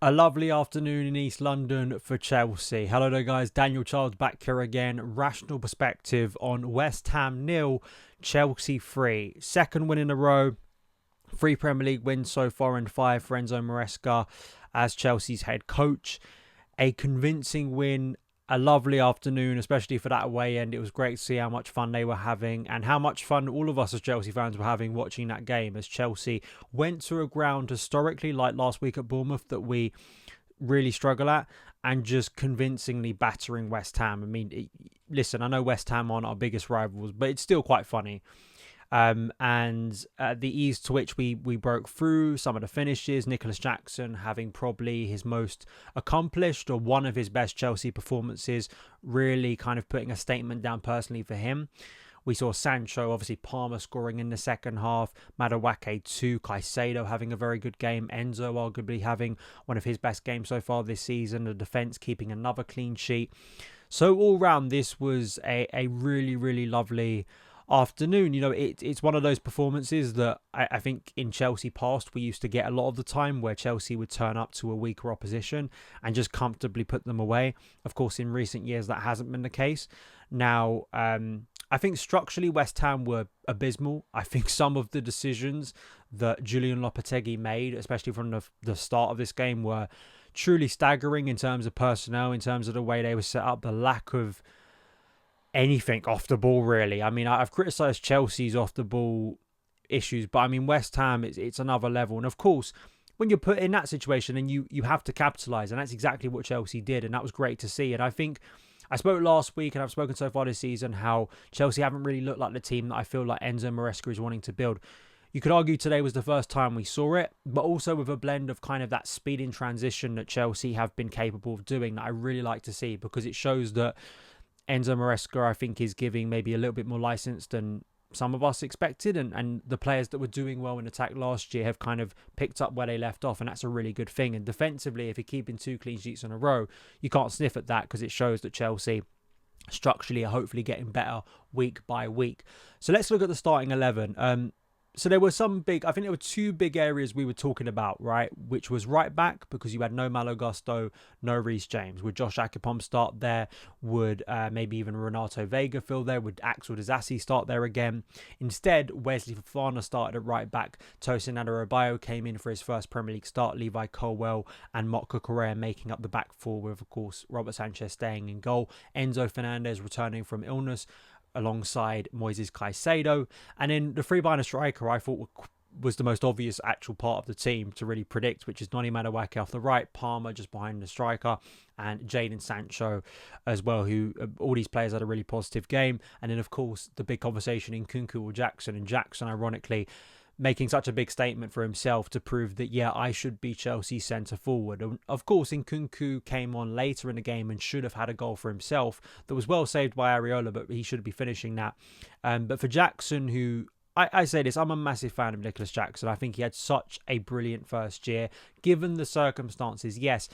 A lovely afternoon in East London for Chelsea. Hello there, guys. Daniel Childs back here again. Rational perspective on West Ham 0, Chelsea 3. Second win in a row. 3 Premier League wins so far and 5 for Enzo Maresca as Chelsea's head coach. A convincing win. A lovely afternoon, especially for that away end. It was great to see how much fun they were having and how much fun all of us as Chelsea fans were having watching that game as Chelsea went to a ground historically like last week at Bournemouth that we really struggle at and just convincingly battering West Ham. I mean, listen, I know West Ham aren't our biggest rivals, but it's still quite funny. And the ease to which we broke through some of the finishes, Nicolas Jackson having probably his most accomplished or one of his best Chelsea performances, really kind of putting a statement down personally for him. We saw Sancho, obviously Palmer scoring in the second half, Madueke 2, Caicedo having a very good game, Enzo arguably having one of his best games so far this season, the defence keeping another clean sheet. So all round, this was a really, really lovely afternoon. You know, it's one of those performances that I think in Chelsea past we used to get a lot of the time where Chelsea would turn up to a weaker opposition and just comfortably put them away. Of course, in recent years that hasn't been the case. Now, I think structurally West Ham were abysmal. I think some of the decisions that Julian Lopetegui made, especially from the start of this game, were truly staggering in terms of personnel, in terms of the way they were set up, the lack of anything off the ball, really. I mean, I've criticised Chelsea's off the ball issues, but I mean, West Ham, it's another level. And of course, when you're put in that situation and you have to capitalise, and that's exactly what Chelsea did, and that was great to see. And I think I spoke last week, and I've spoken so far this season, how Chelsea haven't really looked like the team that I feel like Enzo Maresca is wanting to build. You could argue today was the first time we saw it, but also with a blend of kind of that speed in transition that Chelsea have been capable of doing that I really like to see, because it shows that Enzo Maresca, I think, is giving maybe a little bit more license than some of us expected, and the players that were doing well in attack last year have kind of picked up where they left off, and that's a really good thing. And defensively, if you're keeping 2 clean sheets in a row, you can't sniff at that, because it shows that Chelsea structurally are hopefully getting better week by week. So let's look at the starting 11. So there were I think there were 2 big areas we were talking about, right? Which was right back, because you had no Malo Gusto, no Reece James. Would Josh Akepom start there? Would maybe even Renato Vega fill there? Would Axel Disasi start there again? Instead, Wesley Fofana started at right back. Tosin Adarabioyo came in for his first Premier League start. Levi Colwell and Motka Correa making up the back four, with, of course, Robert Sanchez staying in goal. Enzo Fernandez returning from illness, alongside Moises Caicedo. And then the three-behind striker I thought was the most obvious actual part of the team to really predict, which is Noni Madueke off the right, Palmer just behind the striker, and Jadon Sancho as well, who all these players had a really positive game. And then, of course, the big conversation in Nkunku or Jackson, and Jackson, ironically, making such a big statement for himself to prove that, yeah, I should be Chelsea's centre forward. And of course, Nkunku came on later in the game and should have had a goal for himself that was well saved by Areola, but he should be finishing that. But for Jackson, who, I say this, I'm a massive fan of Nicolas Jackson. I think he had such a brilliant first year. Given the circumstances, yes,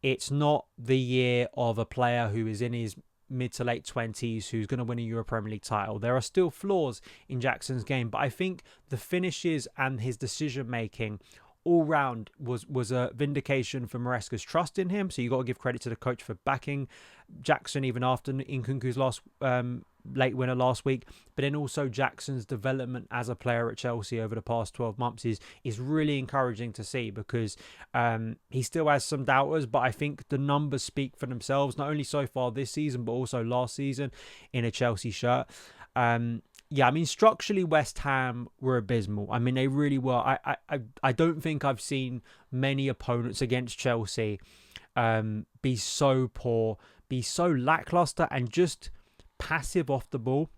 it's not the year of a player who is in his mid to late 20s who's going to win a Euro Premier League title. There are still flaws in Jackson's game, but I think the finishes and his decision making all round was a vindication for Maresca's trust in him. So you got to give credit to the coach for backing Jackson even after Nkunku's last late winner last week. But then also Jackson's development as a player at Chelsea over the past 12 months is really encouraging to see, because he still has some doubters, but I think the numbers speak for themselves, not only so far this season but also last season in a Chelsea shirt. Yeah, I mean, structurally, West Ham were abysmal. I mean, they really were. I don't think I've seen many opponents against Chelsea be so poor, be so lackluster, and just passive off the ball.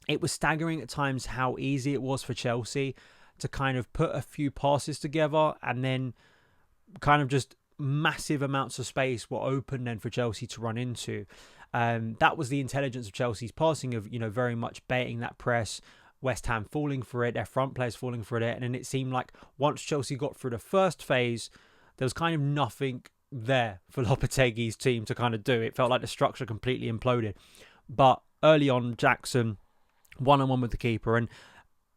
It was staggering at times how easy it was for Chelsea to kind of put a few passes together, and then kind of just massive amounts of space were open then for Chelsea to run into. That was the intelligence of Chelsea's passing, of, you know, very much baiting that press, West Ham falling for it, their front players falling for it. And then it seemed like once Chelsea got through the first phase, there was kind of nothing there for Lopetegui's team to kind of do. It felt like the structure completely imploded. But early on, Jackson, one-on-one with the keeper. And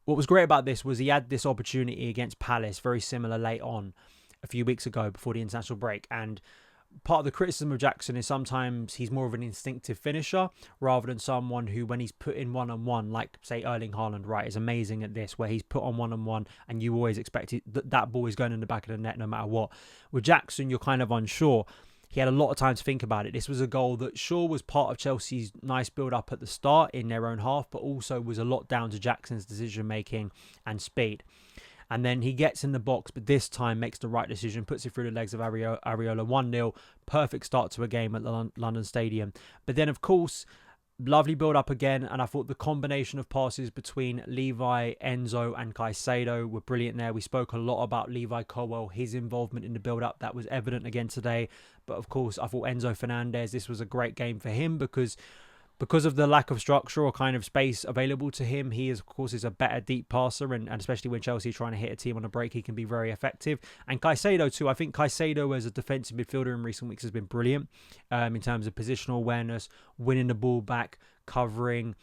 what was great about this was he had this opportunity against Palace, very similar late on. a few weeks ago before the international break. And part of the criticism of Jackson is sometimes he's more of an instinctive finisher rather than someone who, when he's put in one-on-one, like say Erling Haaland, right, is amazing at this, where he's put on one-on-one and you always expect that ball is going in the back of the net no matter what. With Jackson, you're kind of unsure. He had a lot of time to think about it. This was a goal that sure was part of Chelsea's nice build-up at the start in their own half, but also was a lot down to Jackson's decision-making and speed. And then he gets in the box, but this time makes the right decision, puts it through the legs of Areola, 1-0. Perfect start to a game at the London Stadium. But then, of course, lovely build-up again, and I thought the combination of passes between Levi, Enzo and Caicedo were brilliant there. We spoke a lot about Levi Colwell, his involvement in the build-up. That was evident again today. But, of course, I thought Enzo Fernandez, this was a great game for him because of the lack of structure or kind of space available to him. He, of course, is a better deep passer, and especially when Chelsea are trying to hit a team on a break, he can be very effective. And Caicedo too. I think Caicedo as a defensive midfielder in recent weeks has been brilliant in terms of positional awareness, winning the ball back, covering,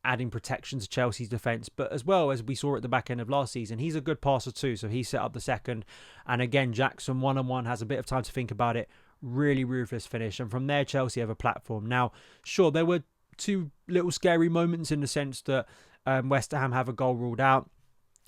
adding protection to Chelsea's defence. But as well, as we saw at the back end of last season, he's a good passer too. So he set up the second. And again, Jackson one-on-one has a bit of time to think about it. Really ruthless finish. And from there, Chelsea have a platform. Now, sure, there were two little scary moments in the sense that West Ham have a goal ruled out.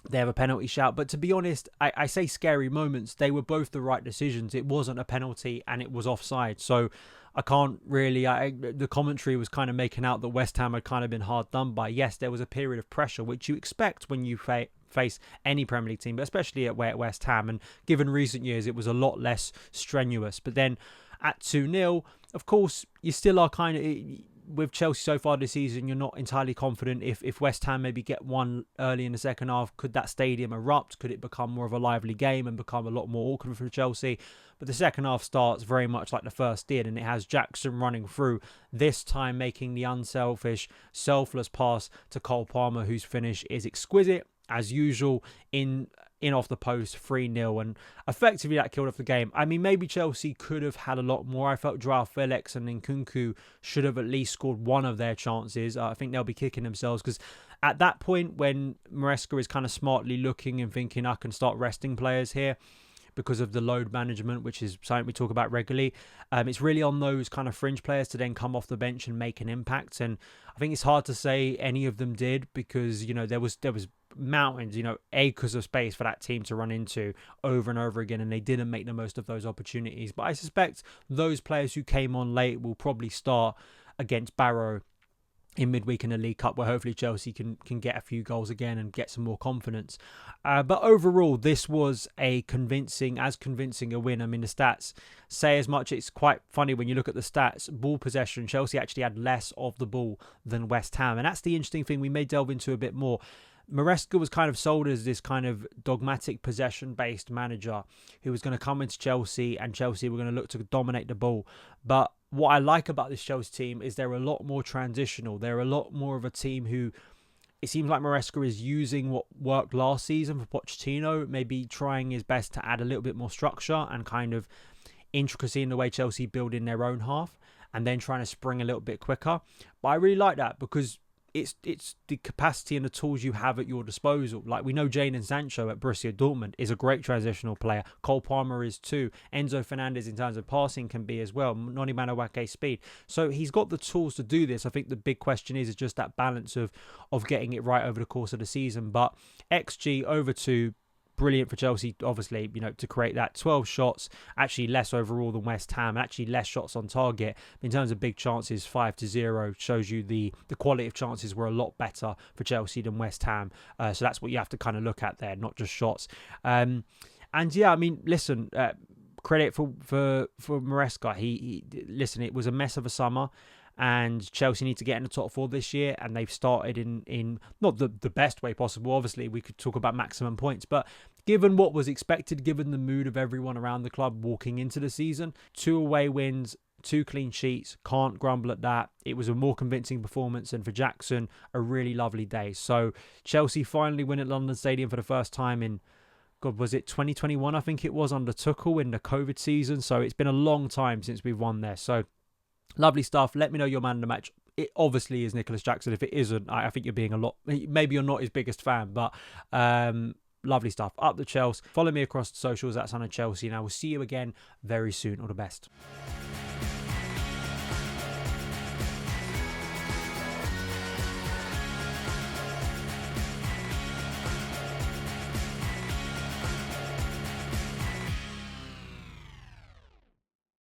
They have a penalty shout. But to be honest, I say scary moments. They were both the right decisions. It wasn't a penalty and it was offside. So I can't really... the commentary was kind of making out that West Ham had kind of been hard done by. Yes, there was a period of pressure, which you expect when you face any Premier League team, but especially at West Ham. And given recent years, it was a lot less strenuous. But then at 2-0, of course, you still are kind of... With Chelsea so far this season, you're not entirely confident if West Ham maybe get one early in the second half. Could that stadium erupt? Could it become more of a lively game and become a lot more awkward for Chelsea? But the second half starts very much like the first did, and it has Jackson running through, this time making the unselfish, selfless pass to Cole Palmer, whose finish is exquisite, as usual, in off the post, 3-0, and effectively that killed off the game. I mean, maybe Chelsea could have had a lot more. I felt Joao Felix and Nkunku should have at least scored one of their chances. I think they'll be kicking themselves because at that point when Maresca is kind of smartly looking and thinking, I can start resting players here because of the load management, which is something we talk about regularly. It's really on those kind of fringe players to then come off the bench and make an impact. And I think it's hard to say any of them did because, you know, there was mountains, you know, acres of space for that team to run into over and over again, and they didn't make the most of those opportunities. But I suspect those players who came on late will probably start against Barrow in midweek in the League Cup, where hopefully Chelsea can get a few goals again and get some more confidence. But overall, this was as convincing a win. I mean, the stats say as much. It's quite funny when you look at the stats. Ball possession, Chelsea actually had less of the ball than West Ham. And that's the interesting thing we may delve into a bit more. Maresca was kind of sold as this kind of dogmatic possession-based manager who was going to come into Chelsea and Chelsea were going to look to dominate the ball. But what I like about this Chelsea team is they're a lot more transitional. They're a lot more of a team who, it seems like Maresca is using what worked last season for Pochettino, maybe trying his best to add a little bit more structure and kind of intricacy in the way Chelsea build in their own half and then trying to spring a little bit quicker. But I really like that because it's the capacity and the tools you have at your disposal. Like we know Jadon Sancho at Borussia Dortmund is a great transitional player. Cole Palmer is too. Enzo Fernandez in terms of passing can be as well. Noni Madueke's speed. So he's got the tools to do this. I think the big question is just that balance of getting it right over the course of the season. But XG over 2. Brilliant for Chelsea, obviously, you know, to create that 12 shots, actually less overall than West Ham, actually less shots on target. In terms of big chances, 5-0 shows you the quality of chances were a lot better for Chelsea than West Ham. So that's what you have to kind of look at there, not just shots. And yeah, I mean, listen, credit for Maresca. He listen, it was a mess of a summer. And Chelsea need to get in the top 4 this year, and they've started in not the best way possible. Obviously, we could talk about maximum points, but given what was expected, given the mood of everyone around the club walking into the season, 2 away wins, 2 clean sheets, can't grumble at that. It was a more convincing performance, and for Jackson, a really lovely day. So Chelsea finally win at London Stadium for the first time in, God, was it 2021? I think it was under Tuchel in the COVID season. So it's been a long time since we've won there. So lovely stuff. Let me know your man of the match. It obviously is Nicolas Jackson. If it isn't, I think you're being maybe you're not his biggest fan, but Lovely stuff. Up the Chelsea. Follow me across the socials at SonOfChelsea, and I will see you again very soon. All the best.